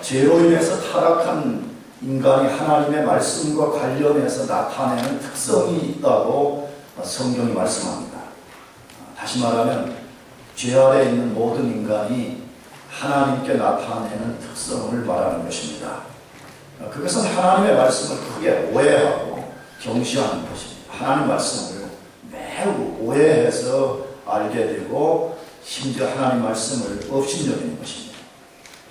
죄로 인해서 타락한 인간이 하나님의 말씀과 관련해서 나타내는 특성이 있다고 성경이 말씀합니다. 다시 말하면 죄 아래 있는 모든 인간이 하나님께 나타내는 특성을 말하는 것입니다. 그것은 하나님의 말씀을 크게 오해하고 경시하는 것입니다. 하나님 말씀을 매우 오해해서 알게 되고 심지어 하나님 말씀을 업신여기는 것입니다.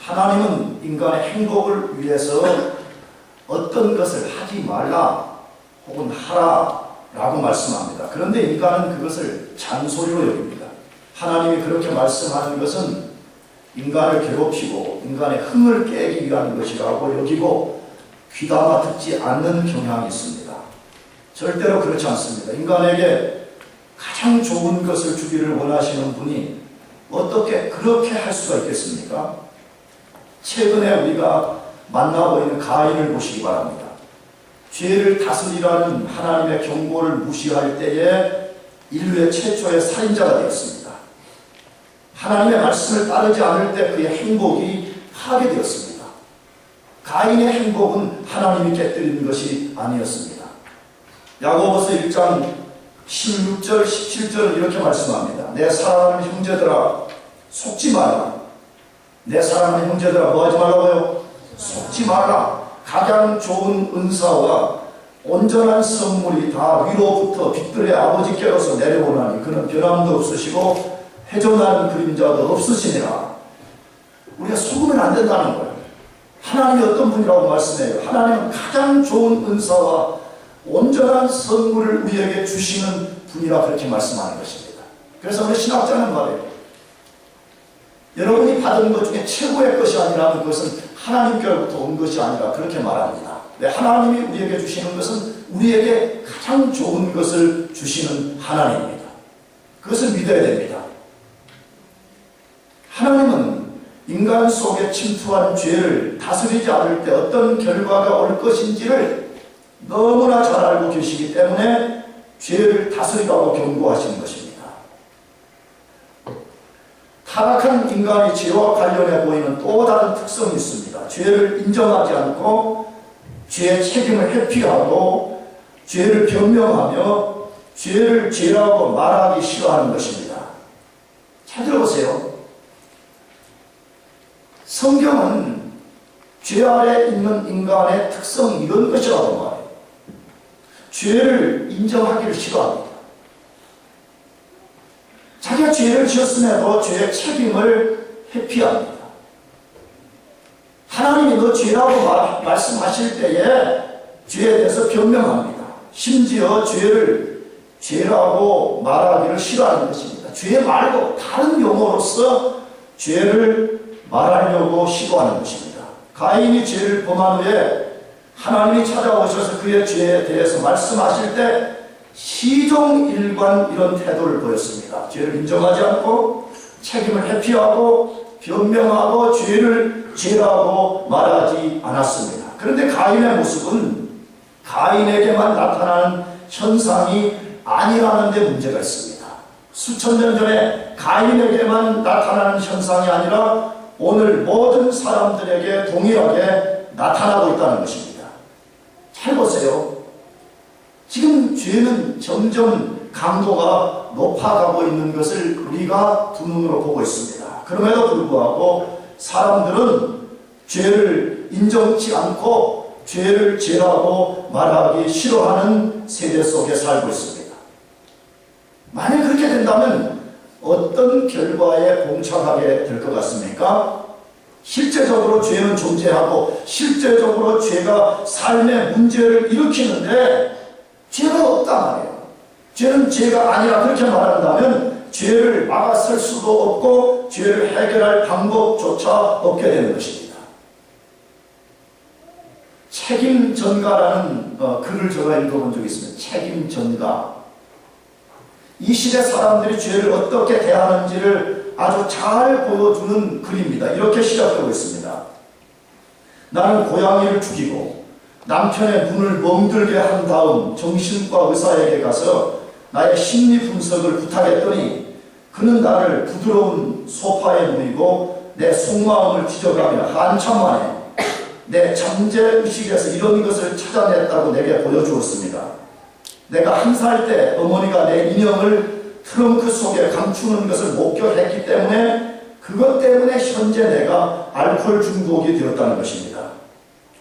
하나님은 인간의 행복을 위해서 어떤 것을 하지 말라 혹은 하라 라고 말씀합니다. 그런데 인간은 그것을 잔소리로 여깁니다. 하나님이 그렇게 말씀하는 것은 인간을 괴롭히고 인간의 흥을 깨기 위한 것이라고 여기고 귀담아 듣지 않는 경향이 있습니다. 절대로 그렇지 않습니다. 인간에게 가장 좋은 것을 주기를 원하시는 분이 어떻게 그렇게 할 수가 있겠습니까? 최근에 우리가 만나고 있는 가인을 보시기 바랍니다. 죄를 다스리라는 하나님의 경고를 무시할 때에 인류의 최초의 살인자가 되었습니다. 하나님의 말씀을 따르지 않을 때 그의 행복이 파괴되었습니다. 가인의 행복은 하나님이 깨뜨린 것이 아니었습니다. 야고보서 1장 16절 17절은 이렇게 말씀합니다. 내 사랑하는 형제들아 속지 마라. 내 사랑하는 형제들아 뭐 하지 말라고요? 속지 말라. 가장 좋은 은사와 온전한 선물이 다 위로부터 빛들의 아버지께로서 내려오나니 그는 변함도 없으시고 회전하는 그림자도 없으시니라. 우리가 속으면 안 된다는 거예요. 하나님이 어떤 분이라고 말씀해요? 하나님은 가장 좋은 은사와 온전한 선물을 우리에게 주시는 분이라 그렇게 말씀하는 것입니다. 그래서 우리 신학자는 말해요. 여러분이 받은 것 중에 최고의 것이 아니라 그것은 하나님께로부터 온 것이 아니라 그렇게 말합니다. 하나님이 우리에게 주시는 것은 우리에게 가장 좋은 것을 주시는 하나님입니다. 그것을 믿어야 됩니다. 하나님은 인간 속에 침투한 죄를 다스리지 않을 때 어떤 결과가 올 것인지를 너무나 잘 알고 계시기 때문에 죄를 다스리라고 경고하시는 것입니다. 타락한 인간이 죄와 관련해 보이는 또 다른 특성이 있습니다. 죄를 인정하지 않고 죄의 책임을 회피하고 죄를 변명하며 죄를 죄라고 말하기 싫어하는 것입니다. 잘 들어보세요. 성경은 죄 아래 있는 인간의 특성이 이런 것이라고 말해요. 죄를 인정하기를 싫어합니다. 자기가 죄를 지었음에도 죄의 책임을 회피합니다. 하나님이 너 죄라고 말씀하실 때에 죄에 대해서 변명합니다. 심지어 죄를 죄라고 말하기를 싫어하는 것입니다. 죄 말고 다른 용어로서 죄를 말하려고 시도하는 것입니다. 가인이 죄를 범한 후에 하나님이 찾아오셔서 그의 죄에 대해서 말씀하실 때 시종일관 이런 태도를 보였습니다. 죄를 인정하지 않고 책임을 회피하고 변명하고 죄를 죄라고 말하지 않았습니다. 그런데 가인의 모습은 가인에게만 나타나는 현상이 아니라는 데 문제가 있습니다. 수천 년 전에 가인에게만 나타나는 현상이 아니라 오늘 모든 사람들에게 동일하게 나타나고 있다는 것입니다. 잘 보세요. 지금 죄는 점점 강도가 높아가고 있는 것을 우리가 두 눈으로 보고 있습니다. 그럼에도 불구하고 사람들은 죄를 인정치 않고 죄를 죄라고 말하기 싫어하는 세대 속에 살고 있습니다. 만약 그렇게 된다면 어떤 결과에 봉착하게 될 것 같습니까? 실제적으로 죄는 존재하고 실제적으로 죄가 삶의 문제를 일으키는데 죄가 없단 말이에요. 죄는 죄가 아니라 그렇게 말한다면 죄를 막아설 수도 없고 죄를 해결할 방법조차 없게 되는 것입니다. 책임전가라는 글을 제가 읽어본 적이 있습니다. 책임전가. 이 시대 사람들이 죄를 어떻게 대하는지를 아주 잘 보여주는 글입니다. 이렇게 시작되고 있습니다. 나는 고양이를 죽이고 남편의 눈을 멍들게 한 다음 정신과 의사에게 가서 나의 심리 분석을 부탁했더니 그는 나를 부드러운 소파에 누이고 내 속마음을 뒤져가며 한참 만에 내 잠재의식에서 이런 것을 찾아냈다고 내게 보여주었습니다. 내가 한 살 때 어머니가 내 인형을 트렁크 속에 감추는 것을 목격했기 때문에 그것 때문에 현재 내가 알코올 중독이 되었다는 것입니다.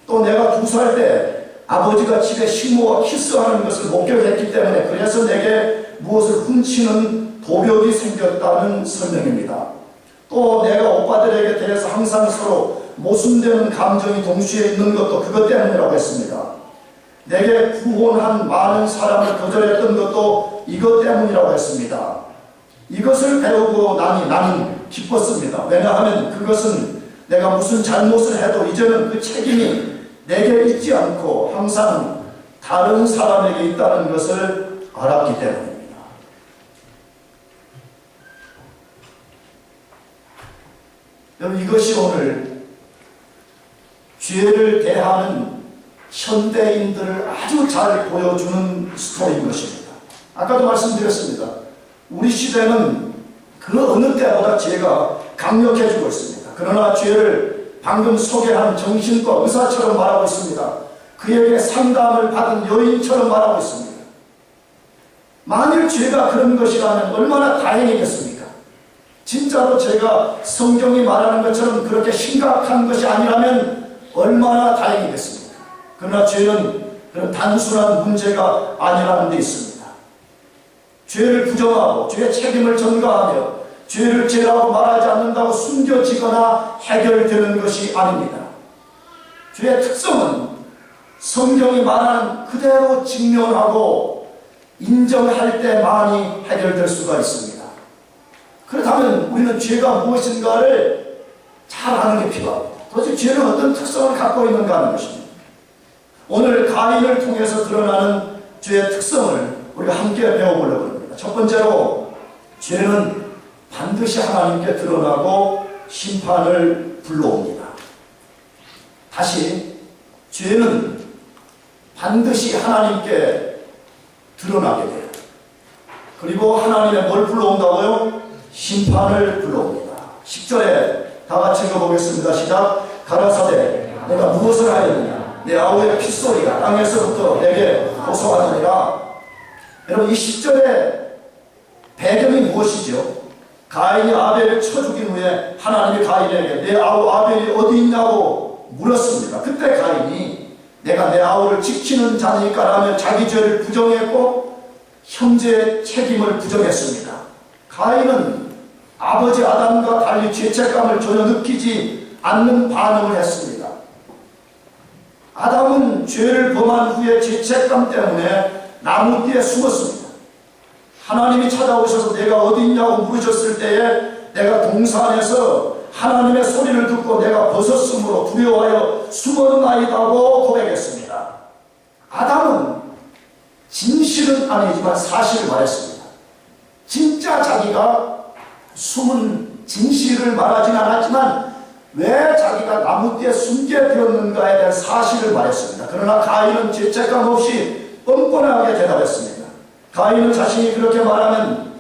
또 내가 2살 때 아버지가 집에 식모와 키스하는 것을 목격했기 때문에 그래서 내게 무엇을 훔치는 도벽이 생겼다는 설명입니다. 또 내가 오빠들에게 대해서 항상 서로 모순되는 감정이 동시에 있는 것도 그것 때문이라고 했습니다. 내게 구원한 많은 사람을 거절했던 것도 이것 때문이라고 했습니다. 이것을 배우고 나니 나는 기뻤습니다. 왜냐하면 그것은 내가 무슨 잘못을 해도 이제는 그 책임이 내게 있지 않고 항상 다른 사람에게 있다는 것을 알았기 때문입니다. 여러분, 이것이 오늘 죄를 대하는 현대인들을 아주 잘 보여주는 스토리인 것입니다. 아까도 말씀드렸습니다. 우리 시대는 그 어느 때보다 죄가 강력해지고 있습니다. 그러나 죄를 방금 소개한 정신과 의사처럼 말하고 있습니다. 그에게 상담을 받은 여인처럼 말하고 있습니다. 만일 죄가 그런 것이라면 얼마나 다행이겠습니까? 진짜로 죄가 성경이 말하는 것처럼 그렇게 심각한 것이 아니라면 얼마나 다행이겠습니까? 그러나 죄는 그런 단순한 문제가 아니라는 데 있습니다. 죄를 부정하고 죄의 책임을 전가하며 죄를 죄라고 말하지 않는다고 숨겨지거나 해결되는 것이 아닙니다. 죄의 특성은 성경이 말하는 그대로 직면하고 인정할 때만이 해결될 수가 있습니다. 그렇다면 우리는 죄가 무엇인가를 잘 아는 게 필요합니다. 도대체 죄는 어떤 특성을 갖고 있는가 하는 것입니다. 오늘 가인을 통해서 드러나는 죄의 특성을 우리가 함께 배워보려고 합니다. 첫 번째로 죄는 반드시 하나님께 드러나고 심판을 불러옵니다. 다시, 죄는 반드시 하나님께 드러나게 돼요. 그리고 하나님의 뭘 불러온다고요? 심판을 불러옵니다. 10절에 다 같이 읽어보겠습니다. 시작. 가라사대 내가 무엇을 하였느냐? 내 아우의 핏소리가 땅에서부터 내게 호소하느니라. 여러분, 이 10절의 배경이 무엇이죠? 가인이 아벨을 쳐 죽인 후에 하나님이 가인에게 내 아우 아벨이 어디 있냐고 물었습니다. 그때 가인이 내가 내 아우를 지키는 자니까라며 자기 죄를 부정했고 형제의 책임을 부정했습니다. 가인은 아버지 아담과 달리 죄책감을 전혀 느끼지 않는 반응을 했습니다. 아담은 죄를 범한 후에 죄책감 때문에 나무 뒤에 숨었습니다. 하나님이 찾아오셔서 내가 어디 있냐고 물으셨을 때에 내가 동산에서 하나님의 소리를 듣고 내가 벗었으므로 두려워하여 숨었나이다고 고백했습니다. 아담은 진실은 아니지만 사실을 말했습니다. 진짜 자기가 숨은 진실을 말하진 않았지만 왜 자기가 나무 뒤에 숨게 되었는가에 대한 사실을 말했습니다. 그러나 가인은 죄책감 없이 뻔뻔하게 대답했습니다. 가인은 자신이 그렇게 말하면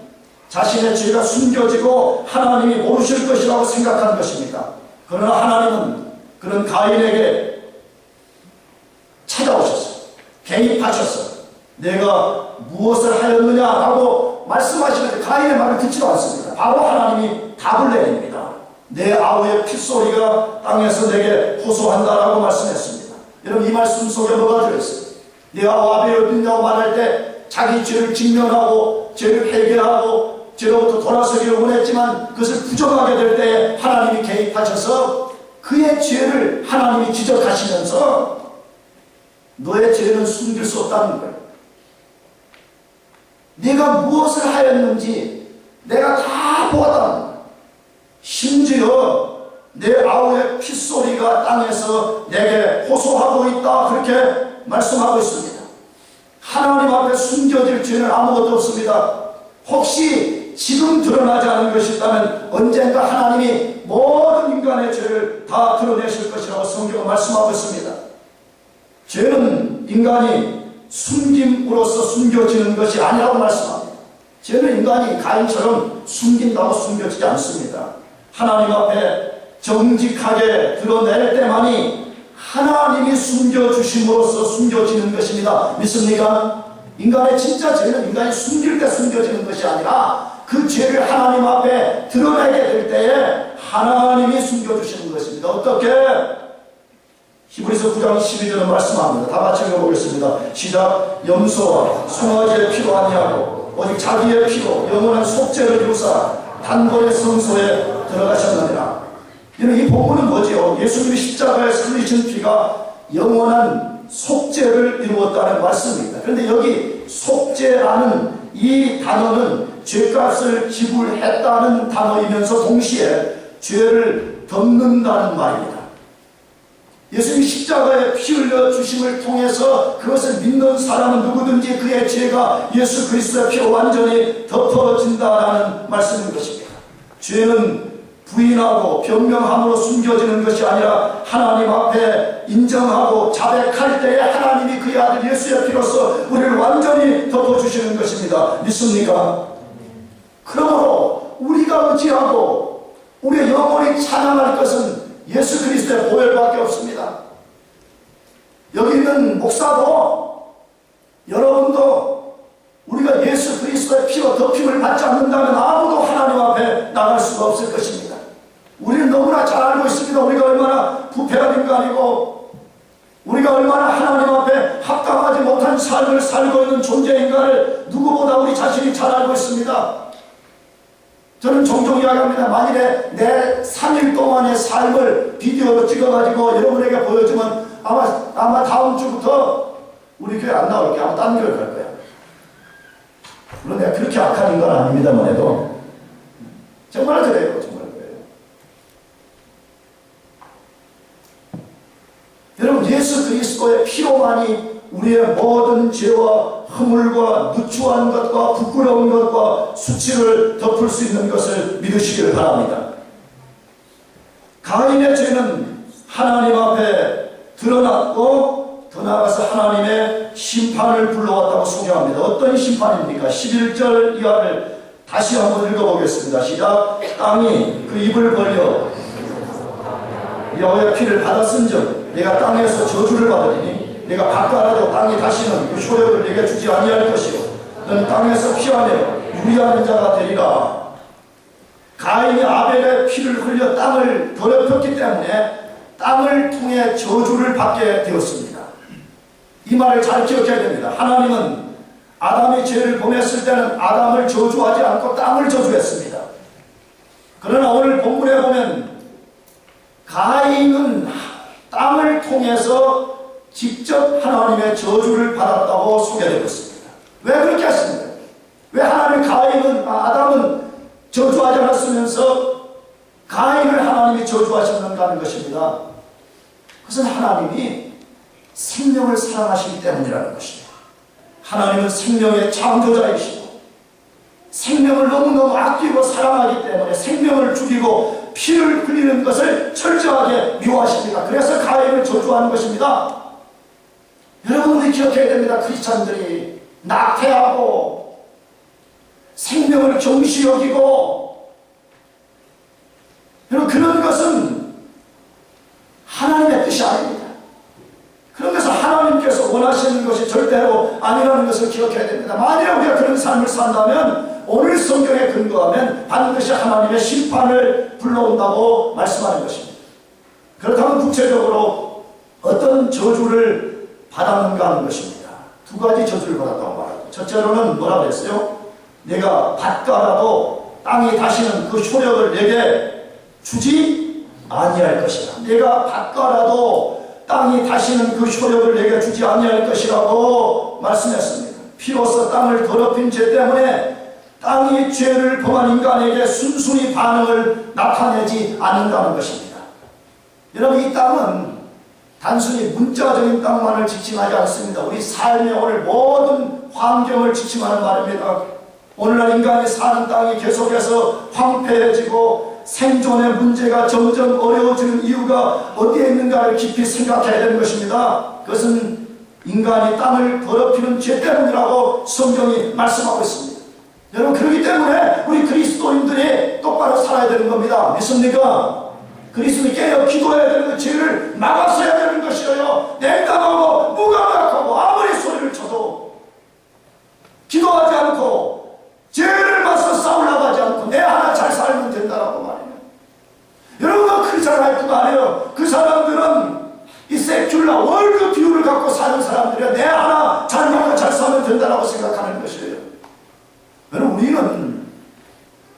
자신의 죄가 숨겨지고 하나님이 모르실 것이라고 생각한 것입니다. 그러나 하나님은 그런 가인에게 찾아오셨어요. 개입하셨어요. 내가 무엇을 하였느냐라고 말씀하시는데 가인의 말을 듣지도 않습니다. 바로 하나님이 답을 내립니다. 내 아우의 핏소리가 땅에서 내게 호소한다라고 말씀했습니다. 여러분, 이 말씀 속에 뭐가 들어있어요? 내 아우 아벨이 어딨냐고 말할 때 자기 죄를 직면하고 죄를 회개하고 죄로부터 돌아서기를 원했지만 그것을 부정하게 될 때에 하나님이 개입하셔서 그의 죄를 하나님이 지적하시면서 너의 죄는 숨길 수 없다는 거예요. 네가 무엇을 하였는지 내가 다 보았다는 거예요. 심지어 내 아우의 핏소리가 땅에서 내게 호소하고 있다, 그렇게 말씀하고 있습니다. 하나님 앞에 숨겨질 죄는 아무것도 없습니다. 혹시 지금 드러나지 않은 것이 있다면 언젠가 하나님이 모든 인간의 죄를 다 드러내실 것이라고 성경은 말씀하고 있습니다. 죄는 인간이 숨김으로써 숨겨지는 것이 아니라고 말씀합니다. 죄는 인간이 가인처럼 숨긴다고 숨겨지지 않습니다. 하나님 앞에 정직하게 드러낼 때만이 하나님이 숨겨주심으로써 숨겨지는 것입니다. 믿습니까? 인간의 진짜 죄는 인간이 숨길 때 숨겨지는 것이 아니라 그 죄를 하나님 앞에 드러내게 될 때에 하나님이 숨겨주시는 것입니다. 어떻게? 히브리서 9장 12절은 말씀합니다. 다 같이 읽어보겠습니다. 시작. 염소와 송아지의 피로 아니하고 오직 자기의 피로 영원한 속죄를 이루사 단번에 성소에 들어가셨느니라. 이 본문은 뭐지요? 예수님이 십자가에서 흘리신 피가 영원한 속죄를 이루었다는 말씀입니다. 그런데 여기 속죄라는 이 단어는 죄값을 지불했다는 단어이면서 동시에 죄를 덮는다는 말입니다. 예수님이 십자가에 피 흘려 주심을 통해서 그것을 믿는 사람은 누구든지 그의 죄가 예수 그리스도의 피로 완전히 덮어진다라는 말씀인 것입니다. 죄는 부인하고 변명함으로 숨겨지는 것이 아니라 하나님 앞에 인정하고 자백할 때에 하나님이 그의 아들 예수의 피로서 우리를 완전히 덮어주시는 것입니다. 믿습니까? 그러므로 우리가 의지하고 우리의 영혼이 찬양할 것은 예수 그리스도의 보혈밖에 없습니다. 여기 있는 목사도 여러분도 우리가 예수 그리스도의 피로 덮임을 받지 않는다면 아무도 하나님 앞에 나갈 수가 없을 것입니다. 우리는 너무나 잘 알고 있습니다. 우리가 얼마나 부패한 인간이고 우리가 얼마나 하나님 앞에 합당하지 못한 삶을 살고 있는 존재인가를 누구보다 우리 자신이 잘 알고 있습니다. 저는 종종 이야기합니다. 만일에 내 3일 동안의 삶을 비디오로 찍어가지고 여러분에게 보여주면 아마 다음 주부터 우리 교회 안 나올게. 아마 딴 교회 갈 거야. 물론 내가 그렇게 악한 인간은 아닙니다만 해도 정말 그래요. 정말 그래요. 여러분 예수 그리스도의 피로만이 우리의 모든 죄와 허물과 누추한 것과 부끄러운 것과 수치를 덮을 수 있는 것을 믿으시길 바랍니다. 가인의 죄는 하나님 앞에 드러났고 더 나아가서 하나님의 심판을 불러왔다고 소개합니다. 어떤 심판입니까? 11절 이하를 다시 한번 읽어보겠습니다. 시작. 땅이 그 입을 벌려 여호와의 피를 받았은즉 내가 땅에서 저주를 받으리니 내가 밭가라도 땅이 다시는 그 효력을 내게 주지 아니할 것이요 너는 땅에서 피하며 유리하는 자가 되리라. 가인이 아벨의 피를 흘려 땅을 더럽혔기 때문에 땅을 통해 저주를 받게 되었습니다. 이 말을 잘 기억해야 됩니다. 하나님은 아담이 죄를 범했을 때는 아담을 저주하지 않고 땅을 저주했습니다. 그러나 오늘 본문에 보면 가인은 땅을 통해서 직접 하나님의 저주를 받았다고 소개되고 있습니다. 왜 그렇게 했습니까? 왜 하나님 아담은 저주하지 않았으면서 가인을 하나님이 저주하셨는가 하는 것입니다. 그것은 하나님이 생명을 사랑하시기 때문이라는 것입니다. 하나님은 생명의 창조자이시고 생명을 너무너무 아끼고 사랑하기 때문에 생명을 죽이고 피를 흘리는 것을 철저하게 미워하십니다. 그래서 가인을 저주하는 것입니다. 여러분 우리 기억해야 됩니다. 크리스찬들이 낙태하고 생명을 경시 여기고 여러분 그런 것은 하나님의 뜻이 아닙니다. 그런 것은 하나님께서 원하시는 것이 절대로 아니라는 것을 기억해야 됩니다. 만약에 우리가 그런 삶을 산다면 오늘 성경에 근거하면 반드시 하나님의 심판을 불러온다고 말씀하는 것입니다. 그렇다면 구체적으로 어떤 저주를 받았는가 하는 것입니다. 두 가지 저주를 받았다고 말합니다. 첫째로는 뭐라고 했어요? 내가 밭가라도 땅이 다시는 그 효력을 내게 주지 아니할 것이다. 내가 밭가라도 땅이 다시는 그 효력을 내게 주지 아니할 것이라고 말씀했습니다. 피로써 땅을 더럽힌 죄 때문에 땅이 죄를 범한 인간에게 순순히 반응을 나타내지 않는다는 것입니다. 여러분 이 땅은 단순히 문자적인 땅만을 지칭하지 않습니다. 우리 삶의 오늘 모든 환경을 지칭하는 말입니다. 오늘날 인간이 사는 땅이 계속해서 황폐해지고 생존의 문제가 점점 어려워지는 이유가 어디에 있는가를 깊이 생각해야 되는 것입니다. 그것은 인간이 땅을 더럽히는 죄 때문이라고 성경이 말씀하고 있습니다. 여러분 그렇기 때문에 우리 그리스도인들이 똑바로 살아야 되는 겁니다. 믿습니까? 그리스도를 깨어 기도해야 되는 것, 죄를 막았어야 되는 것이에요. 냉담하고 무감각하고 아무리 소리를 쳐도 기도하지 않고 죄를 맞서 싸우려고 하지 않고 내 하나 잘 살면 된다라고 말해요. 여러분 그렇잖아요. 그거 아니에요. 그 사람들은 이 세큘라 월급 비율을 갖고 사는 사람들이야. 내 하나 잘 먹고 잘 살면 된다라고 생각하는 것이에요. 여러분 우리는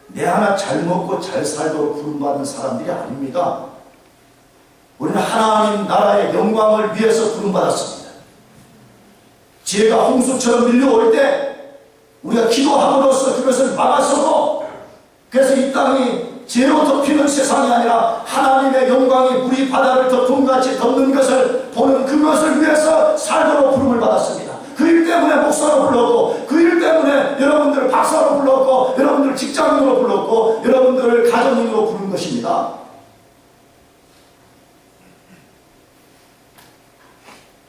내 하나 잘 먹고 잘 살도록 부름받은 사람들이 아닙니다. 우리는 하나님 나라의 영광을 위해서 부름받았습니다. 지혜가 홍수처럼 밀려올 때 우리가 기도함으로써 그것을 막았어도, 그래서 이 땅이 죄로 덮이는 세상이 아니라 하나님의 영광이 물이 바다를 덮음같이 덮는 것을 보는 그것을 위해서 살도록 부름을 받았습니다. 그 일 때문에 목사로 불렀고, 그 일 때문에 여러분들을 박사로 불렀고, 여러분들을 직장인으로 불렀고, 여러분들을 가정인으로 부른 것입니다.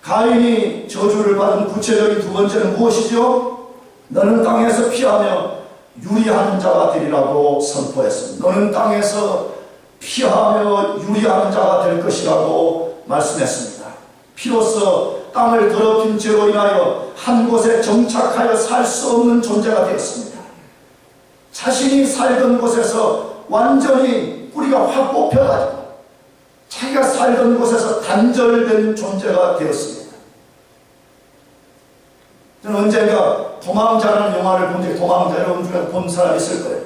가인이 저주를 받은 구체적인 두 번째는 무엇이죠? 너는 땅에서 피하며 유리하는 자가 되리라고 선포했습니다. 너는 땅에서 피하며 유리하는 자가 될 것이라고 말씀했습니다. 피로써 땅을 더럽힌 죄로 인하여 한 곳에 정착하여 살 수 없는 존재가 되었습니다. 자신이 살던 곳에서 완전히 뿌리가 확 뽑혀가지고 자기가 살던 곳에서 단절된 존재가 되었습니다. 저는 언젠가 도망자라는 영화를 본 적이, 도망자 여러분 중에 본 사람 있을 거예요.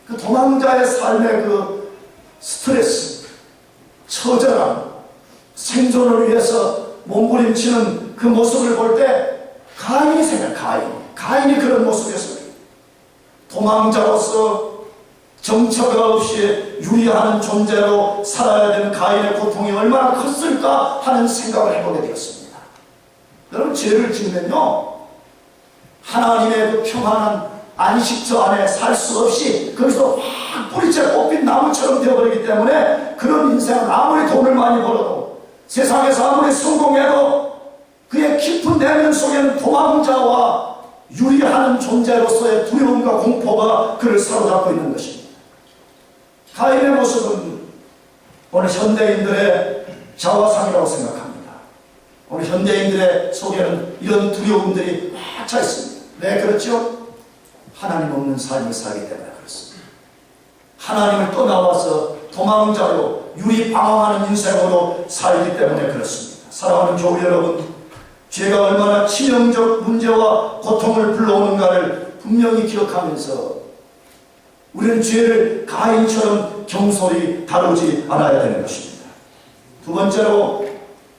그 도망자의 삶의 그 스트레스, 처절함, 생존을 위해서 몸부림치는 그 모습을 볼 때 가인이 생각해요. 가인이 그런 모습이었어요. 도망자로서 정처가 없이 유리하는 존재로 살아야 되는 가인의 고통이 얼마나 컸을까 하는 생각을 해보게 되었습니다. 여러분 죄를 지으면요 하나님의 그 평안한 안식처 안에 살 수 없이 거기서 확 뿌리째 뽑힌 나무처럼 되어버리기 때문에 그런 인생은 아무리 돈을 많이 벌어도 세상에서 아무리 성공해도 그의 깊은 내면 속에는 도망자와 유리하는 존재로서의 두려움과 공포가 그를 사로잡고 있는 것입니다. 가인의 모습은 오늘 현대인들의 자화상이라고 생각합니다. 오늘 현대인들의 속에는 이런 두려움들이 꽉 차 있습니다. 왜 그렇죠? 하나님 없는 삶을 살기 때문에 그렇습니다. 하나님을 떠나와서 도망자로 유리방황하는 인생으로 살기 때문에 그렇습니다. 사랑하는 교우 여러분, 죄가 얼마나 치명적 문제와 고통을 불러오는가를 분명히 기억하면서 우리는 죄를 가인처럼 경솔히 다루지 않아야 되는 것입니다. 두 번째로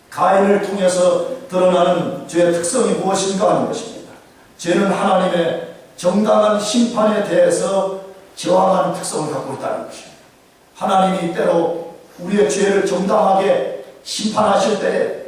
가인을 통해서 드러나는 죄의 특성이 무엇인가 하는 것입니다. 죄는 하나님의 정당한 심판에 대해서 저항하는 특성을 갖고 있다는 것입니다. 하나님이 때로 우리의 죄를 정당하게 심판하실 때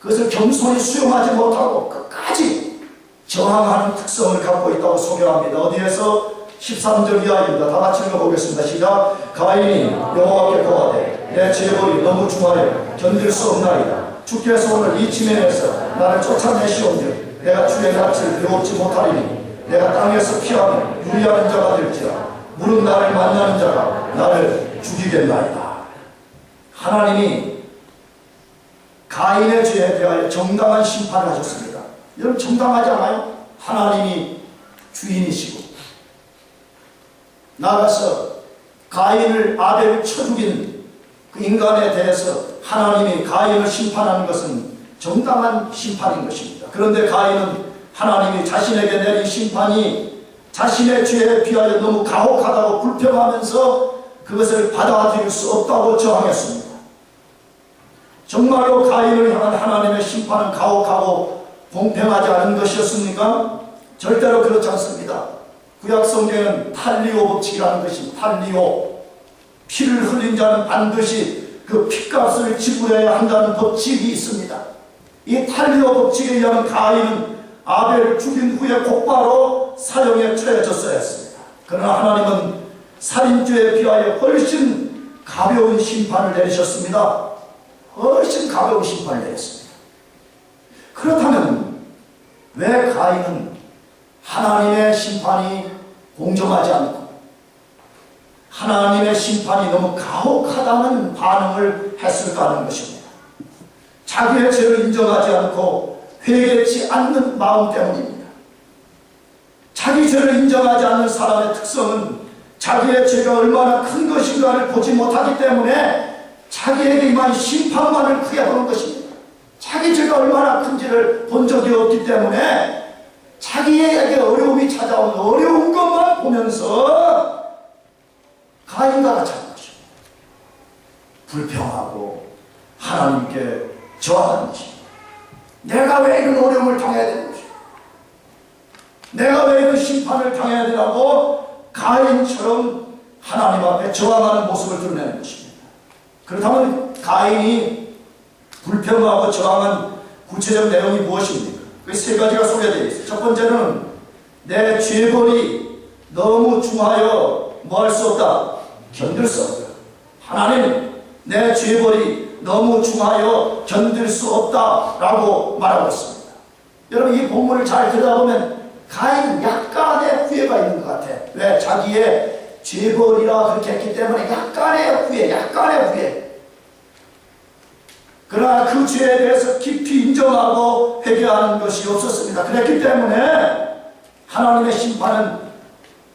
그것을 겸손히 수용하지 못하고 끝까지 저항하는 특성을 갖고 있다고 소개합니다. 어디에서? 13절 이하입니다. 다 같이 읽어보겠습니다. 시작. 가인이 여호와께 고하되 내 죄벌이 너무 중하여 견딜 수 없나이다. 주께서 오늘 이 지면에서 나를 쫓아내시온즉 내가 주의 낯을 배웁지 못하리니 내가 땅에서 피하며 유리하는 자가 될지라 물은 나를 만나는 자가 나를 죽이겠나이다. 하나님이 가인의 죄에 대하여 정당한 심판을 하셨습니다. 여러분 정당하지 않아요? 하나님이 주인이시고 나아가서 가인을 아벨을 쳐 죽인 그 인간에 대해서 하나님이 가인을 심판하는 것은 정당한 심판인 것입니다. 그런데 가인은 하나님이 자신에게 내린 심판이 자신의 죄에 비하여 너무 가혹하다고 불평하면서 그것을 받아들일 수 없다고 저항했습니다. 정말로 가인을 향한 하나님의 심판은 가혹하고 공평하지 않은 것이었습니까? 절대로 그렇지 않습니다. 구약 성경에는 탈리오 법칙이라는 것이 탈리오, 피를 흘린 자는 반드시 그 피값을 지불해야 한다는 법칙이 있습니다. 이 탈리오 법칙에 의하면 가인은 아벨을 죽인 후에 곧바로 사형에 처해졌어야 했습니다. 그러나 하나님은 살인죄에 비하여 훨씬 가벼운 심판을 내리셨습니다. 훨씬 가벼운 심판을 내렸습니다. 그렇다면 왜 가인은 하나님의 심판이 공정하지 않고 하나님의 심판이 너무 가혹하다는 반응을 했을까 하는 것입니다. 자기의 죄를 인정하지 않고 회개치 않는 마음 때문입니다. 자기 죄를 인정하지 않는 사람의 특성은 자기의 죄가 얼마나 큰 것인가를 보지 못하기 때문에 자기에게 임한 심판만을 크게 보는 것입니다. 자기 죄가 얼마나 큰지를 본 적이 없기 때문에 자기에게 어려움이 찾아오는 어려운 것만 보면서 가인과 같이 하는 것입니다. 불평하고 하나님께 저항하는 것입니다. 내가 왜 이런 어려움을 당해야 되는 것입니다. 내가 왜 이런 심판을 당해야 되라고 가인처럼 하나님 앞에 저항하는 모습을 드러내는 것입니다. 그렇다면 가인이 불평하고 저항한 구체적 내용이 무엇입니까? 그 세 가지가 소개되어 있어요. 첫 번째는 내 죄벌이 너무 중하여 뭐 할 수 없다? 견딜 수 없다. 하나님, 내 죄벌이 너무 중하여 견딜 수 없다라고 말하고 있습니다. 여러분, 이 본문을 잘 들여다보면 가인은 약간의 후회가 있는 것 같아. 왜? 자기의 죄벌이라 그렇게 했기 때문에 약간의 후회. 그러나 그 죄에 대해서 깊이 인정하고 회개하는 것이 없었습니다. 그랬기 때문에 하나님의 심판은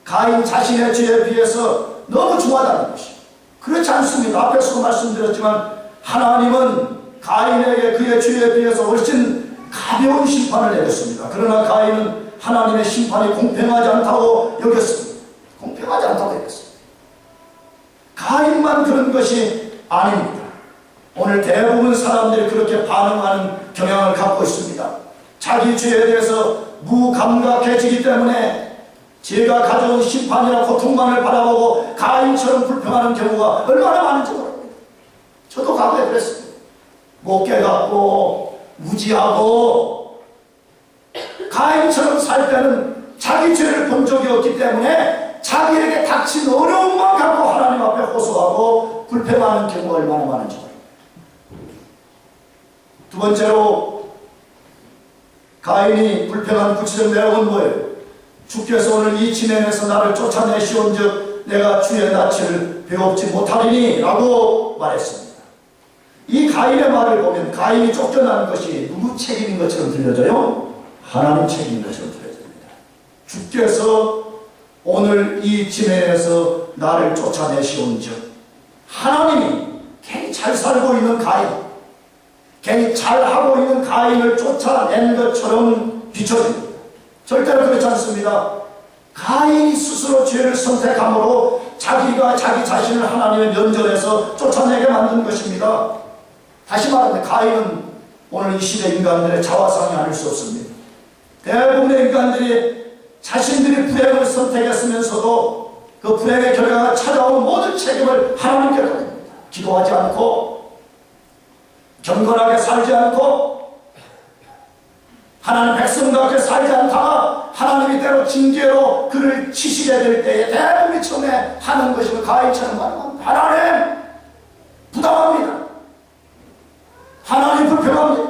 가인 자신의 죄에 비해서 너무 중하다는 것입니다. 그렇지 않습니다. 앞에서도 말씀드렸지만 하나님은 가인에게 그의 죄에 비해서 훨씬 가벼운 심판을 내렸습니다. 그러나 가인은 하나님의 심판이 공평하지 않다고 여겼습니다. 공평하지 않다고 여겼습니다. 가인만 그런 것이 아닙니다. 오늘 대부분 사람들이 그렇게 반응하는 경향을 갖고 있습니다. 자기 죄에 대해서 무감각해지기 때문에 죄가 가져온 심판이나 고통만을 바라보고 가인처럼 불평하는 경우가 얼마나 많은지 모릅니다. 저도 과거에 그랬습니다. 못 깨닫고 무지하고 가인처럼 살 때는 자기 죄를 본 적이 없기 때문에 자기에게 닥친 어려움만 갖고 하나님 앞에 호소하고 불평하는 경우가 얼마나 많은지 모릅니다. 두 번째로 가인이 불평한 구체적 내용은 뭐예요? 주께서 오늘 이 진행에서 나를 쫓아내시온즉 내가 주의 낯을 배웁지 못하리니 라고 말했습니다. 이 가인의 말을 보면 가인이 쫓겨나는 것이 누구 책임인 것처럼 들려져요? 하나님 책임인 것처럼 들려집니다. 주께서 오늘 이 진행에서 나를 쫓아내시온즉 하나님이 괜히 잘 살고 있는 가인, 괜히 잘하고 있는 가인을 쫓아낸 것처럼 비춰집니다. 절대로 그렇지 않습니다. 가인이 스스로 죄를 선택함으로 자기가 자기 자신을 하나님의 면전에서 쫓아내게 만든 것입니다. 다시 말하면 가인은 오늘 이 시대 인간들의 자화상이 아닐 수 없습니다. 대부분의 인간들이 자신들이 불행을 선택했으면서도 그 불행의 결과가 찾아온 모든 책임을 하나님께 돌립니다. 기도하지 않고 경건하게 살지 않고 하나님 백성답게 살지 않다가 하나님이 때로 징계로 그를 치시게 될 때에 대부분이 처음에 하는 것이 가인처럼 말합니다. 하나님 부당합니다. 하나님 불평합니다.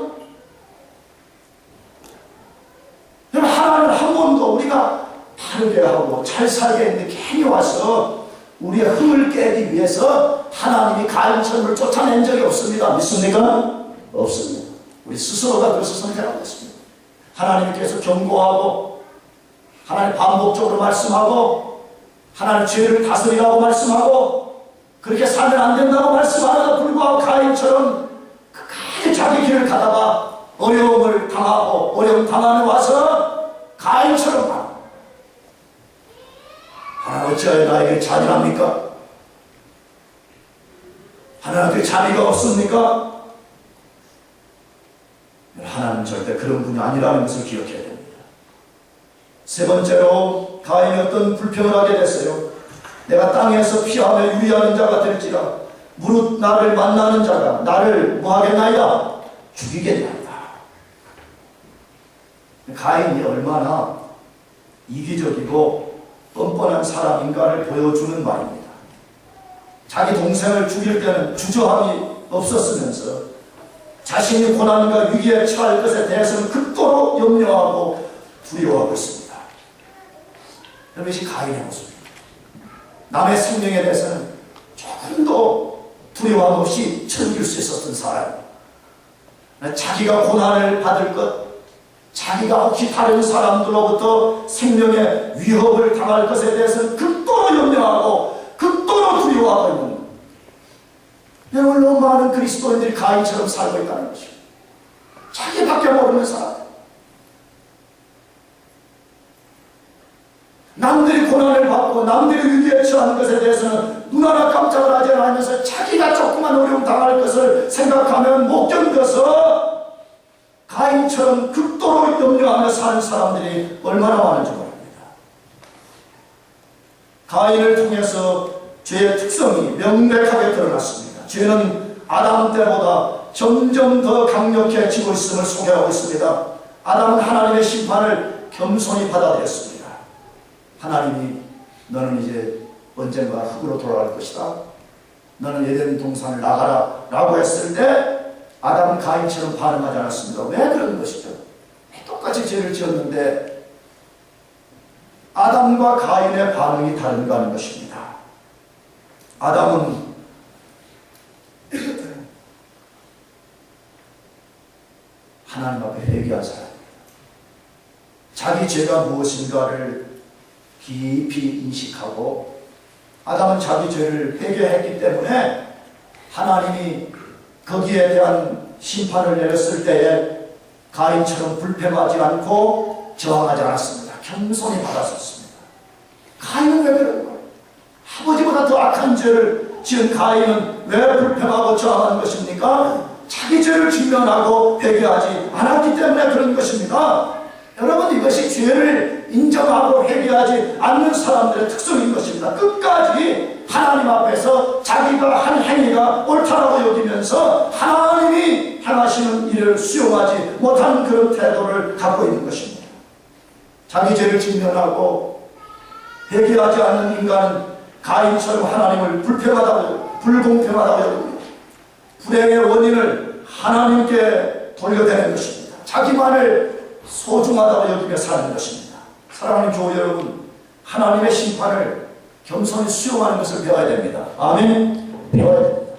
여러분, 하나님을 한 번도 우리가 바르게 하고 잘 살게 했는데 괜히 와서 우리의 흥을 깨기 위해서 하나님이 가인처럼을 쫓아낸 적이 없습니다. 믿습니까? 없습니다. 우리 스스로가 그래서 선택하고 있습니다. 하나님께서 경고하고 하나님 반복적으로 말씀하고 하나님 죄를 다스리라고 말씀하고 그렇게 살면 안 된다고 말씀하는데도 불구하고 가인처럼 끝까지 자기 길을 가다가 어려움을 당하고 어려움 당하며 와서 가인처럼 가고 하나님 어찌하여 나에게 잔인합니까? 하나님께 자비가 없습니까? 하나님은 절대 그런 분이 아니라는 것을 기억해야 됩니다. 세 번째로 가인이 어떤 불평을 하게 됐어요. 내가 땅에서 피하며 유리하는 자가 될지라 무릇 나를 만나는 자가 나를 뭐하겠나이다? 죽이겠나이다. 가인이 얼마나 이기적이고 뻔뻔한 사람인가를 보여주는 말입니다. 자기 동생을 죽일 때는 주저함이 없었으면서 자신이 고난과 위기에 처할 것에 대해서는 극도로 염려하고 두려워하고 있습니다. 여러분, 이것이 가인의 모습입니다. 남의 생명에 대해서는 조금도 두려움 없이 즐길 수 있었던 사람. 자기가 고난을 받을 것, 자기가 혹시 다른 사람들로부터 생명의 위협을 당할 것에 대해서는 극도로 염려하고 극도로 두려워하고 있는 것. 여러분, 너무 많은 그리스도인들이 가인처럼 살고 있다는 것이죠. 자기밖에 모르는 사람. 남들이 고난을 받고 남들이 위기에 처하는 것에 대해서는 눈 하나 깜짝을 하지 않으면서 자기가 조그만 어려움 당할 것을 생각하면 못 견뎌서 가인처럼 극도로 염려하며 사는 사람들이 얼마나 많은지 모릅니다. 가인을 통해서 죄의 특성이 명백하게 드러났습니다. 죄는 아담 때보다 점점 더 강력해지고 있음을 소개하고 있습니다. 아담은 하나님의 심판을 겸손히 받아들였습니다. 하나님이 너는 이제 언젠가 흙으로 돌아갈 것이다. 너는 에덴 동산을 나가라 라고 했을 때 아담은 가인처럼 반응하지 않았습니다. 왜 그런 것이죠? 똑같이 죄를 지었는데 아담과 가인의 반응이 다른가 하는 것입니다. 아담은 하나님 앞에 회개한 사람입니다. 자기 죄가 무엇인가를 깊이 인식하고 아담은 자기 죄를 회개했기 때문에 하나님이 거기에 대한 심판을 내렸을 때에 가인처럼 불평하지 않고 저항하지 않았습니다. 겸손히 받았었습니다. 가인은 왜 그런 거예요? 아버지보다 더 악한 죄를 지은 가인은 왜 불평하고 저항하는 것입니까? 자기 죄를 직면하고 회개하지 않았기 때문에 그런 것입니다. 여러분, 이것이 죄를 인정하고 회개하지 않는 사람들의 특성인 것입니다. 끝까지 하나님 앞에서 자기가 한 행위가 옳다라고 여기면서 하나님이 행하시는 일을 수용하지 못하는 그런 태도를 갖고 있는 것입니다. 자기 죄를 직면하고 회개하지 않는 인간은 가인처럼 하나님을 불평하다고, 불공평하다고 여깁니다. 불행의 원인을 하나님께 돌려대는 것입니다. 자기만을 소중하다고 여기며 사는 것입니다. 사랑하는 교우 여러분, 하나님의 심판을 겸손히 수용하는 것을 배워야 됩니다. 아멘? 배워야 됩니다.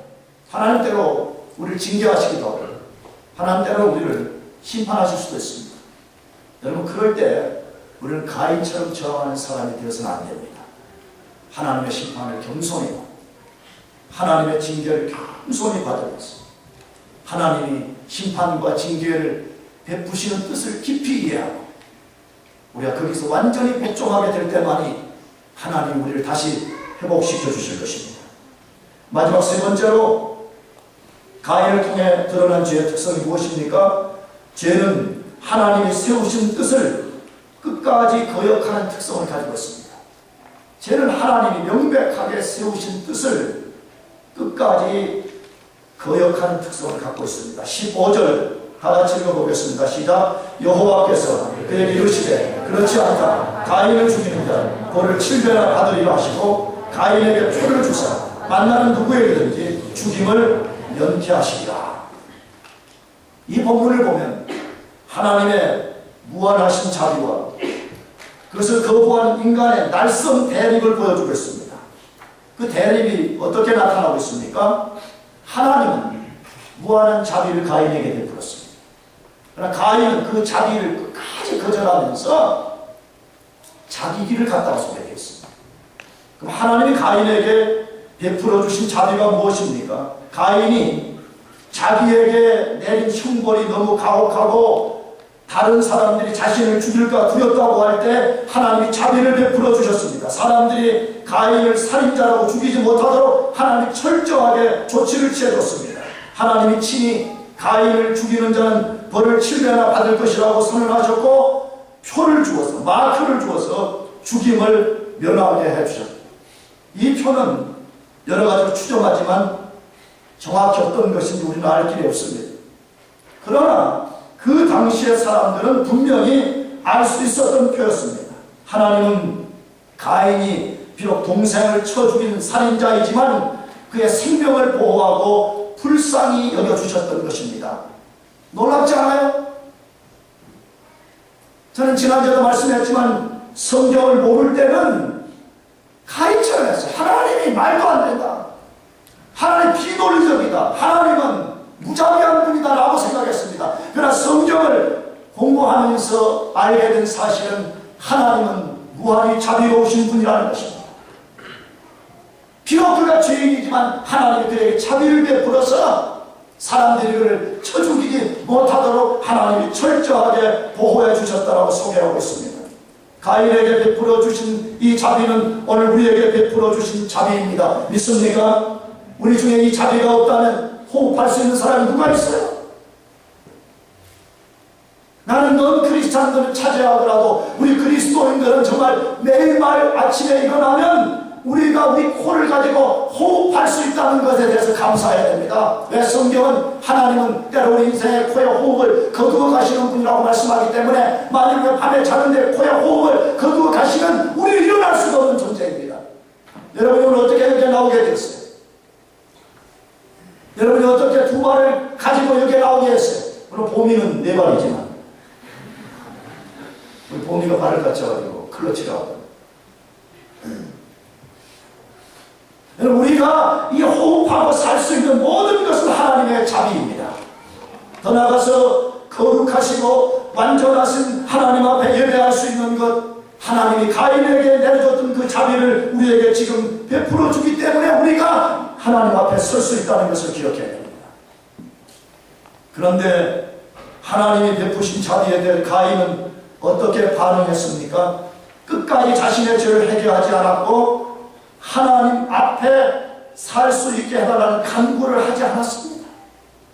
하나님대로 우리를 징계하시기도 하고 하나님대로 우리를 심판하실 수도 있습니다. 여러분, 그럴 때 우리는 가인처럼 저항하는 사람이 되어서는 안 됩니다. 하나님의 심판을 겸손히, 하나님의 징계를 겸손히 받으면서 하나님이 심판과 징계를 베푸시는 뜻을 깊이 이해하고 우리가 거기서 완전히 복종하게 될 때만이 하나님 우리를 다시 회복시켜 주실 것입니다. 마지막 세 번째로 가인을 통해 드러난 죄의 특성이 무엇입니까? 죄는 하나님이 세우신 뜻을 끝까지 거역하는 특성을 가지고 있습니다. 죄는 하나님이 명백하게 세우신 뜻을 끝까지 거역하는 특성을 갖고 있습니다. 15절 다 같이 읽어보겠습니다. 시작. 여호와께서 그에게 이르시되 그렇지 않다. 가인을 죽이는 자 벌을 7배나 받으리라 하시고 가인에게 표를 주사 만나는 누구에게든지 죽임을 면케하시리라. 이 본문을 보면 하나님의 무한하신 자비와 그것을 거부하는 인간의 날선 대립을 보여주고 있습니다. 그 대립이 어떻게 나타나고 있습니까? 하나님은 무한한 자비를 가인에게 베풀었습니다. 그러나 가인은 그 자비를 끝까지 거절하면서 자기 길을 갔다고 소개되어 있습니다. 그럼 하나님이 가인에게 베풀어 주신 자비가 무엇입니까? 가인이 자기에게 내린 형벌이 너무 가혹하고 다른 사람들이 자신을 죽일까 두렵다고 할 때 하나님이 자비를 베풀어 주셨습니다. 사람들이 가인을 살인자라고 죽이지 못하도록 하나님이 철저하게 조치를 취해줬습니다. 하나님이 친히 가인을 죽이는 자는 벌을 7배나 받을 것이라고 선언하셨고 표를 주어서, 마크를 주어서 죽임을 면하게 해주셨습니다. 이 표는 여러 가지로 추정하지만 정확히 어떤 것인지 우리는 알 길이 없습니다. 그러나 그 당시의 사람들은 분명히 알 수 있었던 표였습니다. 하나님은 가인이 비록 동생을 쳐 죽인 살인자이지만 그의 생명을 보호하고 불쌍히 여겨주셨던 것입니다. 놀랍지 않아요? 저는 지난주에도 말씀했지만 성경을 모를 때는 가인처럼 했어요. 하나님이 말도 안 된다. 하나님 비논리적이다. 하나님은 무자비한 분이다 라고 생각했습니다. 그러나 성경을 공부하면서 알게 된 사실은 하나님은 무한히 자비로우신 분이라는 것입니다. 비록 그가 죄인이지만 하나님이 그에게 자비를 베풀어서 사람들이 그를 쳐 죽이지 못하도록 하나님이 철저하게 보호해 주셨다라고 소개하고 있습니다. 가인에게 베풀어 주신 이 자비는 오늘 우리에게 베풀어 주신 자비입니다. 믿습니까? 우리 중에 이 자비가 없다면 호흡할 수 있는 사람이 누가 있어요? 나는 넌 크리스찬들을 차지하더라도 우리 그리스도인들은 정말 매일 아침에 일어나면 우리가 우리 코를 가지고 호흡할 수 있다는 것에 대해서 감사해야 됩니다. 왜? 성경은 하나님은 때로 우리 인생의 코에 호흡을 거두어 가시는 분이라고 말씀하기 때문에 만약 우리가 밤에 자는데 코에 호흡을 거두어 가시면 우리는 일어날 수가 없는 존재입니다. 여러분이 오늘 어떻게 여기에 나오게 됐어요? 여러분이 어떻게 두 발을 가지고 여기에 나오게 했어요? 물론 보미는 네 발이지만 우리 보미가 발을 다쳐가지고 클러치가 하고 우리가 이 호흡하고 살 수 있는 모든 것은 하나님의 자비입니다. 더 나아가서 거룩하시고 완전하신 하나님 앞에 예배할 수 있는 것, 하나님이 가인에게 내려줬던 그 자비를 우리에게 지금 베풀어 주기 때문에 우리가 하나님 앞에 설 수 있다는 것을 기억해야 됩니다. 그런데 하나님이 베푸신 자비에 대해 가인은 어떻게 반응했습니까? 끝까지 자신의 죄를 해결하지 않았고 하나님 앞에 살 수 있게 해달라는 간구를 하지 않았습니다.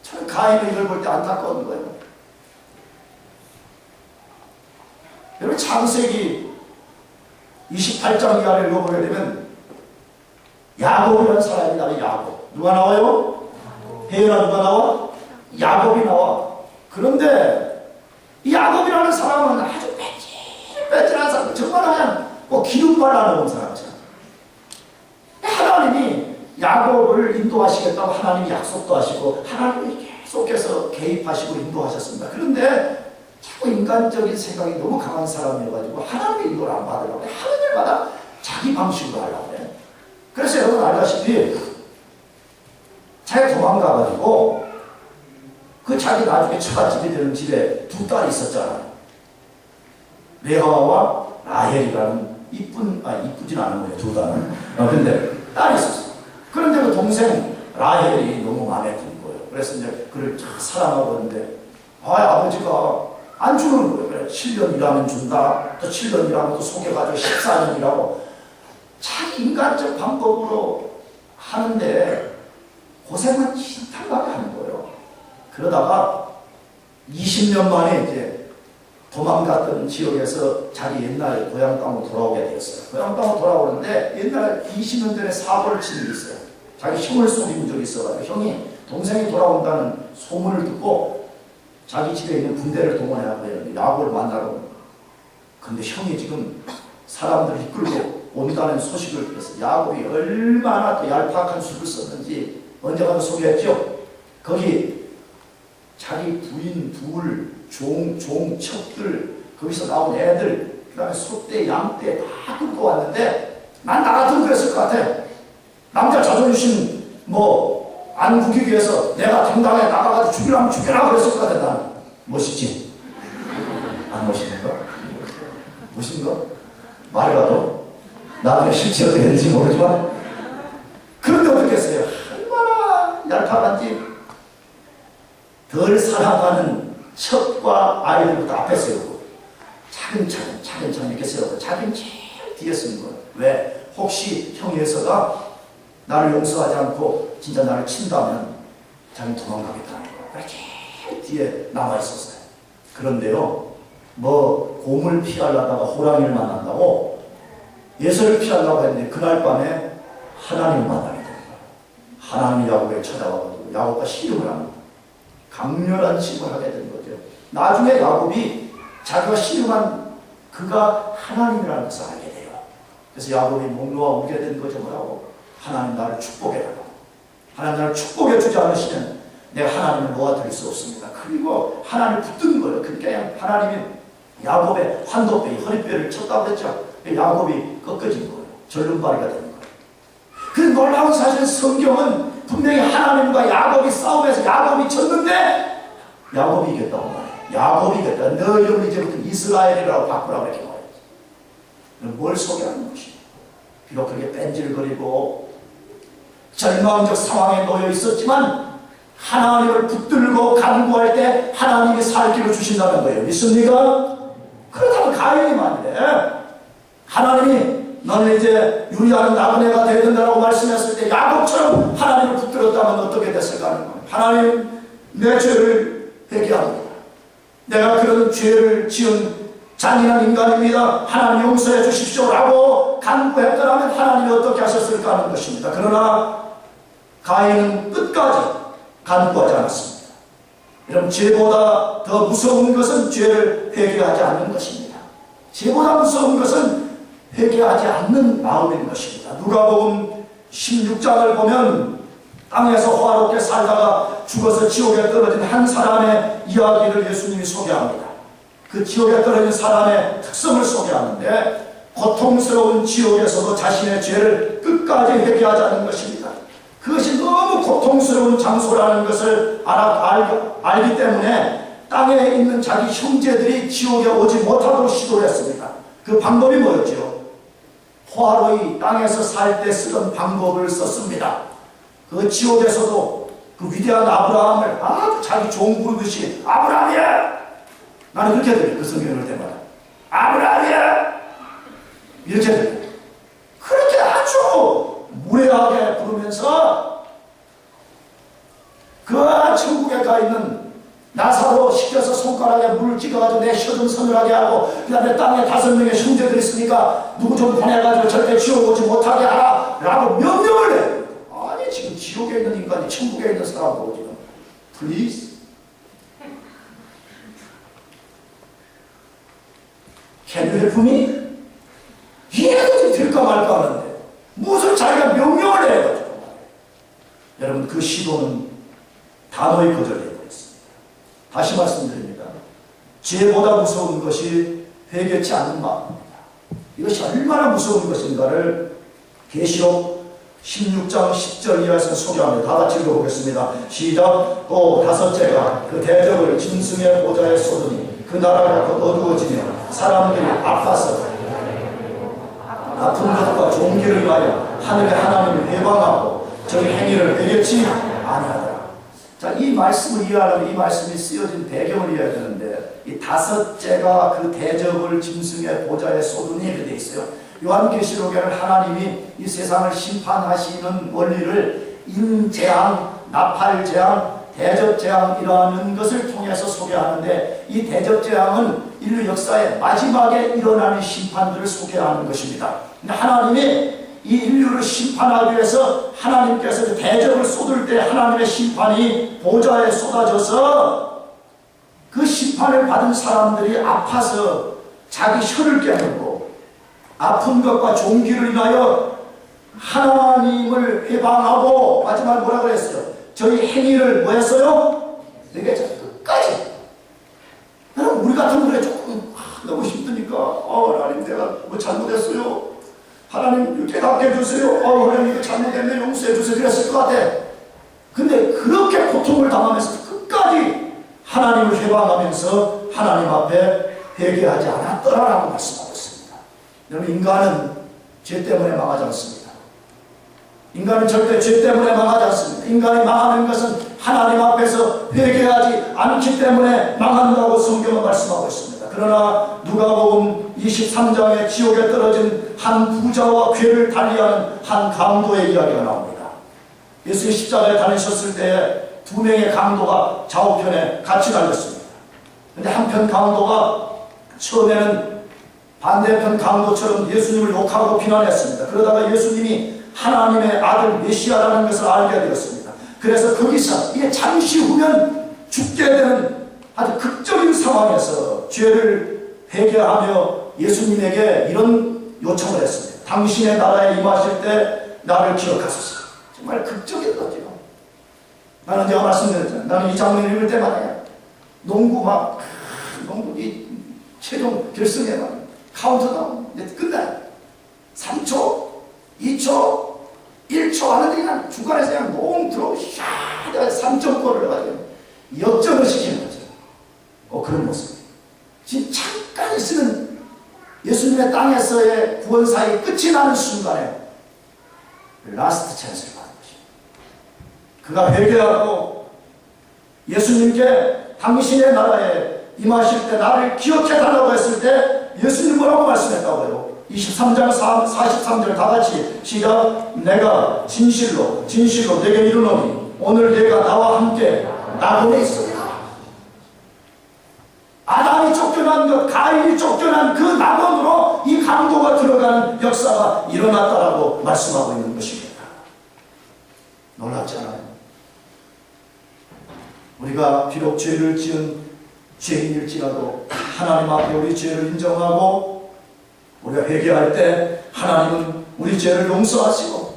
참 가인은 이걸 볼 때 안타까운 거예요. 여러분 창세기 28장 이하를 읽어보게 되면 야곱이라는 사람이 나와요. 야곱. 누가 나와요? 혜연아 누가 나와? 야곱이 나와. 그런데 이 야곱이라는 사람은 아주 빼찔빼찔한 사람, 정말 그냥 기름 발라놓은 사람이잖아. 하나님이 야곱을 인도하시겠다고 하나님이 약속도 하시고 하나님이 계속해서 개입하시고 인도하셨습니다. 그런데 자꾸 인간적인 생각이 너무 강한 사람이어가지고 하나님의 인도를 안 받으려고 해. 하는 일마다 자기 방식으로 하려고 해. 그래서 여러분 알다시피 자기가 도망가가지고 그 자기 나중에 처갓집이 되는 집에 두 딸이 있었잖아요. 레아와 라헬이라는 이쁘진 않은 거예요, 두 딸은. 근데 딸이 있었어요. 그런데 그 동생 라헬이 너무 마음에 든 거예요. 그래서 이제 그를 참 사랑하고 있는데, 아버지가 안 주는 거예요. 그래, 7년 일하면 준다. 또 7년 일하면 또 속여가지고 14년 일하고. 자기 인간적 방법으로 하는데 고생만 진탕하게 하는 거예요. 그러다가 20년 만에 이제 도망갔던 지역에서 자기 옛날 고향 땅으로 돌아오게 되었어요. 고향 땅으로 돌아오는데 옛날에 20년 전에 사고를 친 일이 있어요. 자기 형을 속인 적이 있어가지고 형이 동생이 돌아온다는 소문을 듣고 자기 집에 있는 군대를 동원해야 돼요. 야곱을 만나러. 근데 형이 지금 사람들을 이끌고 온다는 소식을 들었어요. 야곱이 얼마나 또 얄팍한 수를 썼는지 언젠가도 소개했죠. 거기 자기 부인, 둘, 종, 척들, 거기서 나온 애들, 그 다음에 소떼, 양떼 다 끌고 왔는데 난 나 같으면 그랬을 것 같아. 남자 자존심 안 구기기 위해서 내가 당당하게 나가가지고 죽이라면 죽여라 그랬을 것 같아. 난 멋있지? 안 멋있는가? 멋있는가? 말해봐도 나중에 실제 어떻게 되는지 모르지만 그런데 어떻게 했어요? 얼마나 얄팍한지 덜 사랑하는 척과 아이들부터 앞에 세우고 차근차근 이렇게 세우고 자기는 제일 뒤에 쓰는 거예요. 왜? 혹시 형에서가 나를 용서하지 않고 진짜 나를 친다면 자기는 도망가겠다는 거예요. 제일 뒤에 남아있었어요. 그런데요, 곰을 피하려다가 호랑이를 만난다고 예서를 피하려고 했는데 그날 밤에 하나님을 만나게 됩니다. 하나님이 야곱에게 찾아와가지고 야곱과 씨름을 합니다. 강렬한 씨름을 하게 된 거죠. 나중에 야곱이 자기가 씨름한 그가 하나님이라는 것을 알게 돼요. 그래서 야곱이 목 놓아 울게 된 거죠. 뭐라고? 하나님 나를 축복해달라고. 하나님 나를 축복해 주지 않으시면 내가 하나님을 놓아드릴 수 없습니다. 그리고 하나님을 붙든 거예요. 그러니까 하나님이 야곱의 환도뼈, 허리뼈를 쳤다고 했죠. 야곱이 꺾어진 거예요. 절름발이가 되는 거예요. 그 놀라운 사실 성경은 분명히 하나님과 야곱이 싸움에서 야곱이 졌는데 야곱이 이겼다고 말해요. 야곱이 이겼다. 너 이름을 이제부터 이스라엘이라고 바꾸라고 이렇게 말해요. 뭘 소개하는 것이에요? 비록 그렇게 뺀질거리고 절망적 상황에 놓여 있었지만 하나님을 붙들고 간구할 때 하나님이 살 길을 주신다는 거예요. 믿습니까? 그렇다면 가인이 말이래. 하나님이 너는 이제 유리하는 나그네가 되어야 된다고 말씀했을 때 야곱처럼 하나님을 붙들었다면 어떻게 됐을까 하는 거예요. 하나님, 내 죄를 회개합니다. 내가 그런 죄를 지은 잔인한 인간입니다. 하나님 용서해 주십시오라고 간구했더라면 하나님이 어떻게 하셨을까 하는 것입니다. 그러나 가인은 끝까지 간구하지 않았습니다. 여러분, 죄보다 더 무서운 것은 죄를 회개하지 않는 것입니다. 죄보다 무서운 것은 회개하지 않는 마음인 것입니다. 누가복음 16장을 보면 땅에서 화롭게 살다가 죽어서 지옥에 떨어진 한 사람의 이야기를 예수님이 소개합니다. 그 지옥에 떨어진 사람의 특성을 소개하는데 고통스러운 지옥에서도 자신의 죄를 끝까지 회개하지 않는 것입니다. 그것이 너무 고통스러운 장소라는 것을 알기 때문에 땅에 있는 자기 형제들이 지옥에 오지 못하도록 시도를 했습니다. 그 방법이 뭐였죠? 화로이 땅에서 살 때 쓰던 방법을 썼습니다. 그 지옥에서도 그 위대한 아브라함을 자기 종 부르듯이 아브라함이야! 나는 그렇게 들려요. 그 성경을 볼 때마다. 아브라함이야! 이렇게 들려요. 그렇게 아주 무례하게 부르면서 그 천국에 가 있는 나사로 시켜서 손가락에 물을 찍어가지고 내 혀 좀 서늘하게 하고 그 다음에 땅에 5명의 형제들이 있으니까 누구 좀 보내가지고 절대 지옥 오지 못하게 하라 라고 명령을 해. 아니 지금 지옥에 있는 인간이 천국에 있는 사람도 지금 Please? Can you help me? 이해가 좀 될까 말까 하는데 무슨 자기가 명령을 해가지고 여러분 그 시도는 단호히 거절해요. 다시 말씀드립니다. 죄보다 무서운 것이 회개치 않는 마음입니다. 이것이 얼마나 무서운 것인가를 계시록 16장 10절 이하에서 소개합니다. 다 같이 읽어보겠습니다. 시작. 또 다섯째가 그 대적을 짐승의 보좌에 쏟으니 그 나라가 곧 어두워지며 사람들이 아파서 아픈 것과 종기를 위하여 하늘의 하나님을 회방하고 저희 행위를 회개치 아니하더라. 자, 이 말씀을 이해하려면 이 말씀이 쓰여진 배경을 이해해야 되는데 이 다섯째가 그 대적을 짐승의 보좌에 쏟으니 이렇게 되어 있어요. 요한계시록에는 하나님이 이 세상을 심판하시는 원리를 인재앙, 나팔재앙, 대접재앙이라는 것을 통해서 소개하는데 이 대접재앙은 인류 역사의 마지막에 일어나는 심판들을 소개하는 것입니다. 근데 하나님이 이 인류를 심판하기 위해서 하나님께서 대접을 쏟을 때 하나님의 심판이 보좌에 쏟아져서 그 심판을 받은 사람들이 아파서 자기 혀를 깨물고 아픈 것과 종기를 인하여 하나님을 회방하고 마지막에 뭐라 그랬어요? 저희 행위를 뭐 했어요? 되게 끝까지. 우리 같은 분에 조금 너무 힘드니까 하나님 내가 뭐 잘못했어요. 하나님 깨닫게 해주세요. 하나님 이거 잘못했네 용서해 주세요. 그랬을 것 같아. 근데 그렇게 고통을 당하면서 끝까지 하나님을 회방하면서 하나님 앞에 회개하지 않았더라라고 말씀하고 있습니다. 여러분 인간은 죄 때문에 망하지 않습니다. 인간은 절대 죄 때문에 망하지 않습니다. 인간이 망하는 것은 하나님 앞에서 회개하지 않기 때문에 망한다고 성경은 말씀하고 있습니다. 그러나 누가복음 23장에 지옥에 떨어진 한 부자와 괴를 달리하는 한 강도의 이야기가 나옵니다. 예수님 십자가에 달리셨을 때 두 명의 강도가 좌우편에 같이 달렸습니다. 그런데 한편 강도가 처음에는 반대편 강도처럼 예수님을 욕하고 비난했습니다. 그러다가 예수님이 하나님의 아들 메시아라는 것을 알게 되었습니다. 그래서 거기서 이게 잠시 후면 죽게 되는 아주 극적인 상황에서 죄를 회개하며 예수님에게 이런 요청을 했습니다. 당신의 나라에 임하실 때 나를 기억하소서. 정말 극적인 거죠. 나는 제가 말씀드렸잖아요. 나는 이 장면을 읽을 때마다 농구 이 최종 결승에 막 카운트다운 이제 끝나요. 3초 2초, 1초 하는데 그냥 중간에서 그냥 몽 들어오고 샤 3점골을 해가지고 역전을 시키는 거죠. 그런 모습. 지금 잠깐 있으면 예수님의 땅에서의 구원 사역이 끝이 나는 순간에 라스트 찬스를 받은 것입니다. 그가 회개하고 예수님께 당신의 나라에 임하실 때 나를 기억해달라고 했을 때 예수님 뭐라고 말씀했다고요? 23장 43절 다 같이 시작. 내가 진실로 내게 이르노니 오늘 내가 나와 함께 낙원에 있으리라. 아담이 쫓겨난 것, 가인이 쫓겨난 그 낙원으로 이 강도가 들어가는 역사가 일어났다라고 말씀하고 있는 것입니다. 놀랍잖아요. 우리가 비록 죄를 지은 죄인일지라도 하나님 앞에 우리 죄를 인정하고 우리가 회개할 때 하나님은 우리 죄를 용서하시고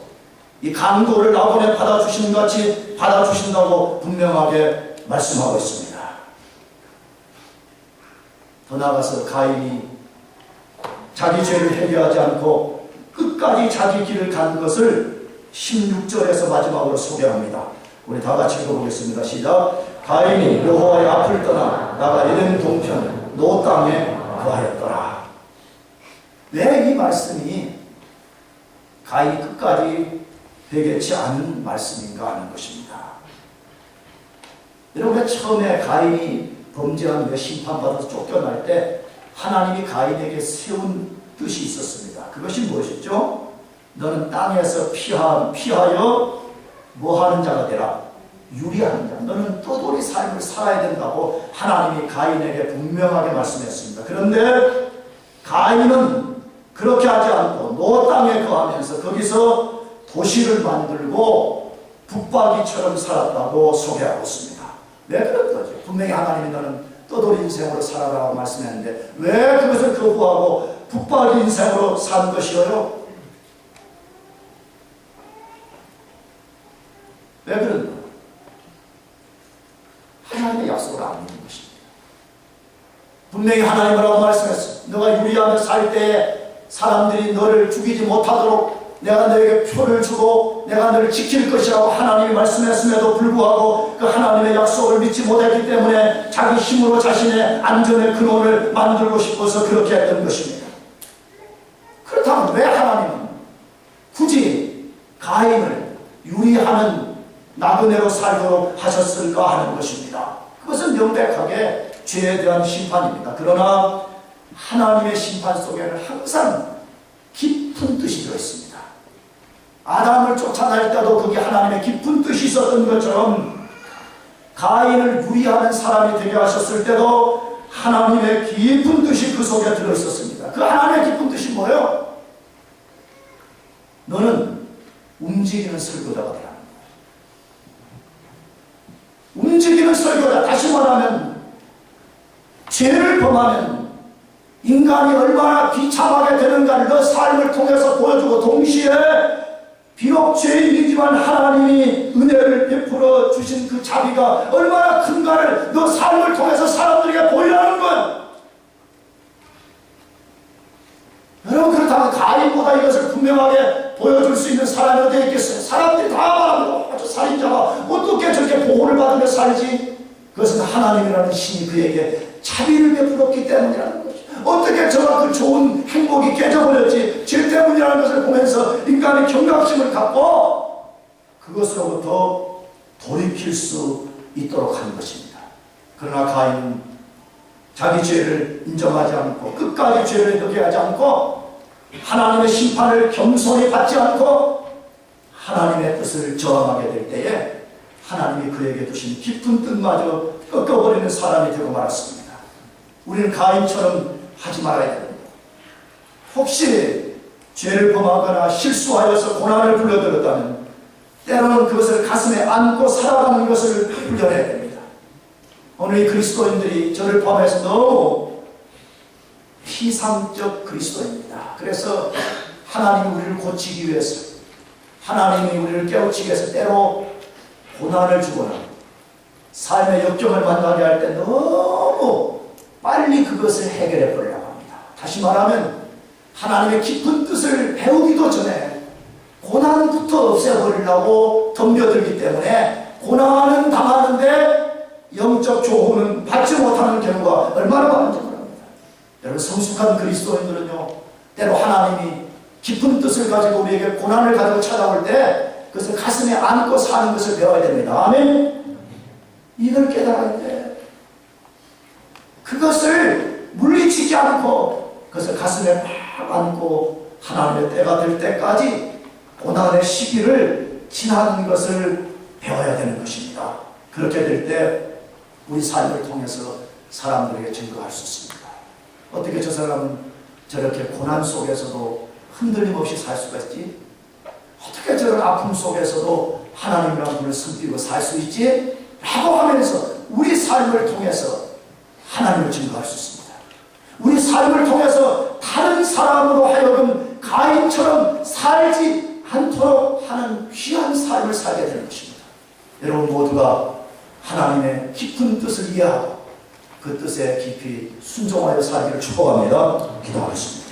이 강도를 낙원에 받아주시는 같이 받아주신다고 분명하게 말씀하고 있습니다. 더 나아가서 가인이 자기 죄를 회개하지 않고 끝까지 자기 길을 간 것을 16절에서 마지막으로 소개합니다. 우리 다 같이 읽어보겠습니다. 시작. 가인이 여호와의 앞을 떠나 나가 에덴 동편 노 땅에 거하였더라. 왜 이 말씀이 가인이 끝까지 회개치 않은 말씀인가 하는 것입니다. 여러분, 처음에 가인이 범죄한 후에 심판받아서 쫓겨날 때 하나님이 가인에게 세운 뜻이 있었습니다. 그것이 무엇이죠? 너는 땅에서 피하여 뭐하는 자가 되라. 유리하는 자. 너는 떠돌이 삶을 살아야 된다고 하나님이 가인에게 분명하게 말씀했습니다. 그런데 가인은 그렇게 하지 않고 노 땅에 거하면서 거기서 도시를 만들고 북박이처럼 살았다고 소개하고 있습니다. 왜 그런 거죠? 분명히 하나님이 너는 떠돌이 인생으로 살아라고 말씀했는데 왜 그것을 거부하고 북박이 인생으로 산 것이요? 왜 그런 거예요? 하나님의 약속을 안 믿는 것입니다. 분명히 하나님이라고 말씀했어. 너가 유리하며 살 때에 사람들이 너를 죽이지 못하도록 내가 너에게 표를 주고 내가 너를 지킬 것이라고 하나님이 말씀했음에도 불구하고 그 하나님의 약속을 믿지 못했기 때문에 자기 힘으로 자신의 안전의 근원을 만들고 싶어서 그렇게 했던 것입니다. 그렇다면 왜 하나님은 굳이 가인을 유리하는 나그네로 살도록 하셨을까 하는 것입니다. 그것은 명백하게 죄에 대한 심판입니다. 그러나 하나님의 심판 속에는 항상 깊은 뜻이 들어있습니다. 아담을 쫓아낼 때도 그게 하나님의 깊은 뜻이 있었던 것처럼 가인을 유리하는 사람이 되게 하셨을 때도 하나님의 깊은 뜻이 그 속에 들어있었습니다. 그 하나님의 깊은 뜻이 뭐예요? 너는 움직이는 설교자가 되라. 움직이는 설교자. 다시 말하면 죄를 범하면 인간이 얼마나 비참하게 되는가를 너 삶을 통해서 보여주고 동시에 비록 죄인이지만 하나님이 은혜를 베풀어 주신 그 자비가 얼마나 큰가를 너 삶을 통해서 사람들에게 보이라는 거야. 여러분, 그렇다면 가인보다 이것을 분명하게 보여줄 수 있는 사람이 어디 있겠어요? 사람들이 다 말합니다. 저 살인자가 어떻게 저렇게 보호를 받으며 살지? 그것은 하나님이라는 신이 그에게 자비를 베풀었기 때문이라는 거죠. 어떻게 저가 그 좋은 행복이 깨져버렸지? 죄 때문이라는 것을 보면서 인간의 경각심을 갖고 그것으로부터 돌이킬 수 있도록 한 것입니다. 그러나 가인은 자기 죄를 인정하지 않고 끝까지 죄를 회개하지 않고 하나님의 심판을 겸손히 받지 않고 하나님의 뜻을 저항하게 될 때에 하나님이 그에게 두신 깊은 뜻마저 꺾어버리는 사람이 되고 말았습니다. 우리는 가인처럼 하지 말아야 됩니다. 혹시 죄를 범하거나 실수하여서 고난을 불러들었다면 때로는 그것을 가슴에 안고 살아가는 것을 훈련해야 됩니다. 오늘 이 그리스도인들이 저를 포함해서 너무 피상적 그리스도입니다. 그래서 하나님이 우리를 고치기 위해서 하나님이 우리를 깨우치기 위해서 때로 고난을 주거나 삶의 역경을 만나게 할 때 너무 빨리 그것을 해결해 버리려고 합니다. 다시 말하면 하나님의 깊은 뜻을 배우기도 전에 고난부터 없애버리려고 덤벼들기 때문에 고난은 당하는데 영적 조언은 받지 못하는 경우가 얼마나 많은지 모릅니다. 여러분, 성숙한 그리스도인들은요, 때로 하나님이 깊은 뜻을 가지고 우리에게 고난을 가지고 찾아올 때 그것을 가슴에 안고 사는 것을 배워야 됩니다. 아멘. 이걸 깨달아야 돼. 그것을 물리치지 않고 그것을 가슴에 팍 안고 하나님의 때가 될 때까지 고난의 시기를 지나는 것을 배워야 되는 것입니다. 그렇게 될 때 우리 삶을 통해서 사람들에게 증거할 수 있습니다. 어떻게 저 사람은 저렇게 고난 속에서도 흔들림 없이 살 수가 있지? 어떻게 저런 아픔 속에서도 하나님이라는 분을 섬기고 살 수 있지? 라고 하면서 우리 삶을 통해서 하나님을 증거할 수 있습니다. 우리 삶을 통해서 다른 사람으로 하여금 가인처럼 살지 않도록 하는 귀한 삶을 살게 되는 것입니다. 여러분 모두가 하나님의 깊은 뜻을 이해하고 그 뜻에 깊이 순종하여 살기를 축복합니다. 기도하겠습니다.